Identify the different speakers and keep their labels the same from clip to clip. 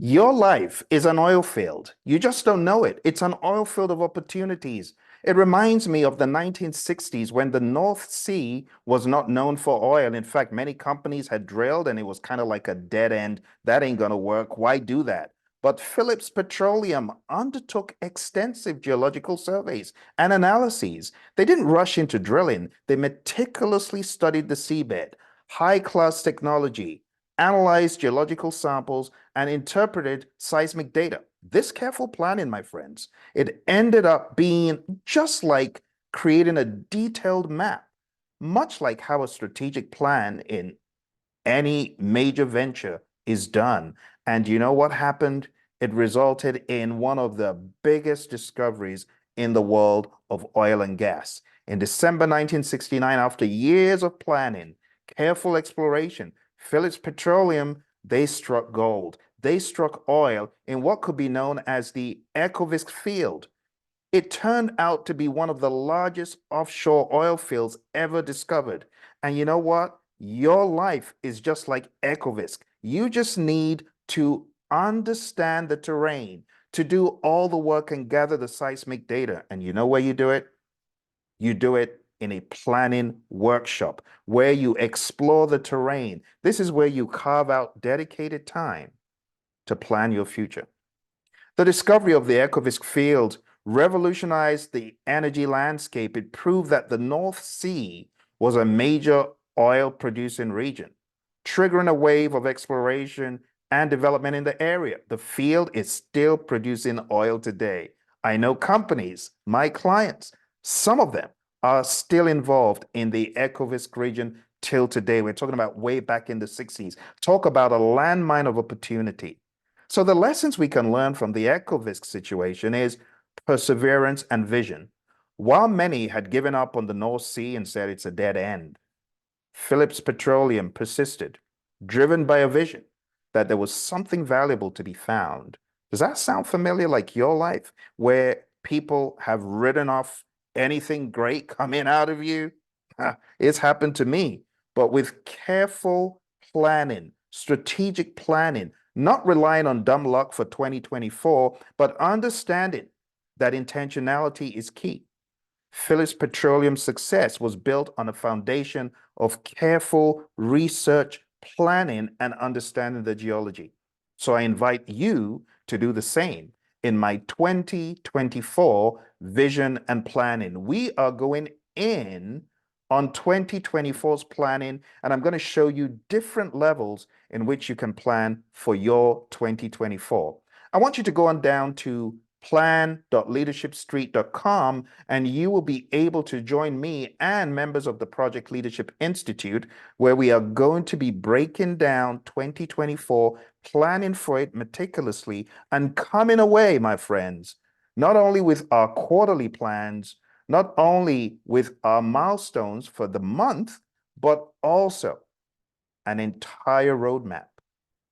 Speaker 1: Your life is an oil field. You just don't know it. It's an oil field of opportunities. It reminds me of the 1960s when the North Sea was not known for oil. In fact, many companies had drilled and it was kind of like a dead end. That ain't going to work. Why do that? But Phillips Petroleum undertook extensive geological surveys and analyses. They didn't rush into drilling. They meticulously studied the seabed, high-class technology, analyzed geological samples, and interpreted seismic data. This careful planning, my friends, it ended up being just like creating a detailed map, much like how a strategic plan in any major venture is done. And you know what happened? It resulted in one of the biggest discoveries in the world of oil and gas. In December 1969, after years of planning, careful exploration, Phillips Petroleum, they struck gold. They struck oil in what could be known as the Ekofisk field. It turned out to be one of the largest offshore oil fields ever discovered. And you know what? Your life is just like Ekofisk. You just need to understand the terrain, to do all the work and gather the seismic data. And you know where you do it? You do it in a planning workshop where you explore the terrain. This is where you carve out dedicated time to plan your future. The discovery of the Ekofisk field revolutionized the energy landscape. It proved that the North Sea was a major oil producing region, triggering a wave of exploration and development in the area. The field is still producing oil today. I know companies, my clients, some of them are still involved in the Ekofisk region till today. We're talking about way back in the 60s. Talk about a landmine of opportunity. So the lessons we can learn from the Ekofisk situation is perseverance and vision. While many had given up on the North Sea and said it's a dead end, Phillips Petroleum persisted, driven by a vision that there was something valuable to be found. Does that sound familiar, like your life, where people have written off anything great coming out of you? It's happened to me, but with careful planning, strategic planning, not relying on dumb luck for 2024, but understanding that intentionality is key. Phillips Petroleum's success was built on a foundation of careful research, planning, and understanding the geology. So I invite you to do the same in my 2024 vision and planning. We are going in on 2024's planning, and I'm going to show you different levels in which you can plan for your 2024. I want you to go on down to plan.leadershipstreet.com, and you will be able to join me and members of the Project Leadership Institute, where we are going to be breaking down 2024, planning for it meticulously, and coming away, my friends, not only with our quarterly plans, not only with our milestones for the month, but also an entire roadmap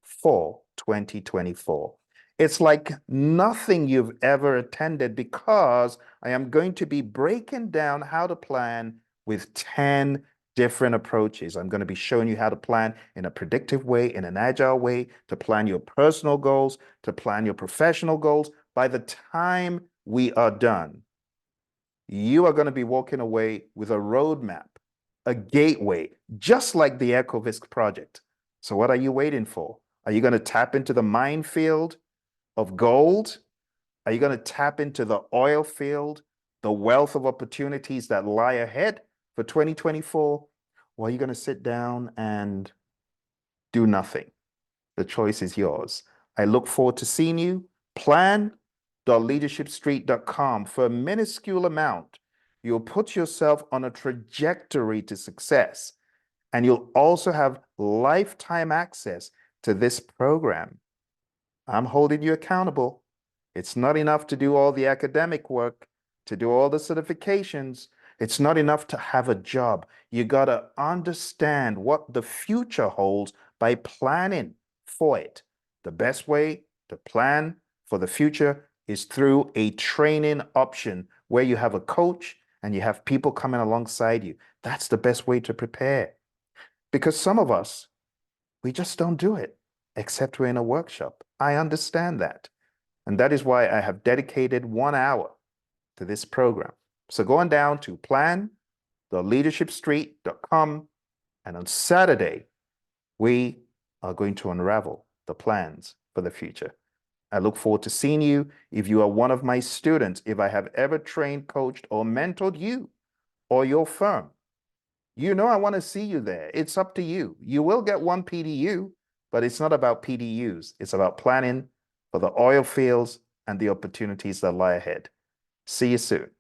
Speaker 1: for 2024. It's like nothing you've ever attended because I am going to be breaking down how to plan with 10 different approaches. I'm going to be showing you how to plan in a predictive way, in an agile way, to plan your personal goals, to plan your professional goals. By the time we are done, you are going to be walking away with a roadmap, a gateway, just like the Ekofisk project. So what are you waiting for? Are you going to tap into the minefield of gold? Are you going to tap into the oil field, the wealth of opportunities that lie ahead for 2024? Or are you going to sit down and do nothing? The choice is yours. I look forward to seeing you. Plan.leadershipstreet.com. For a minuscule amount, you'll put yourself on a trajectory to success, and you'll also have lifetime access to this program. I'm holding you accountable. It's not enough to do all the academic work, to do all the certifications. It's not enough to have a job. You got to understand what the future holds by planning for it. The best way to plan for the future is through a training option where you have a coach and you have people coming alongside you. That's the best way to prepare. Because some of us, we just don't do it. except we're in a workshop. I understand that. And that is why I have dedicated 1 hour to this program. So go on down to plan.leadershipstreet.com, and on Saturday, we are going to unravel the plans for the future. I look forward to seeing you. If you are one of my students, if I have ever trained, coached, or mentored you or your firm, you know I want to see you there. It's up to you. You will get one PDU, but it's not about PDUs. It's about planning for the oil fields and the opportunities that lie ahead. See you soon.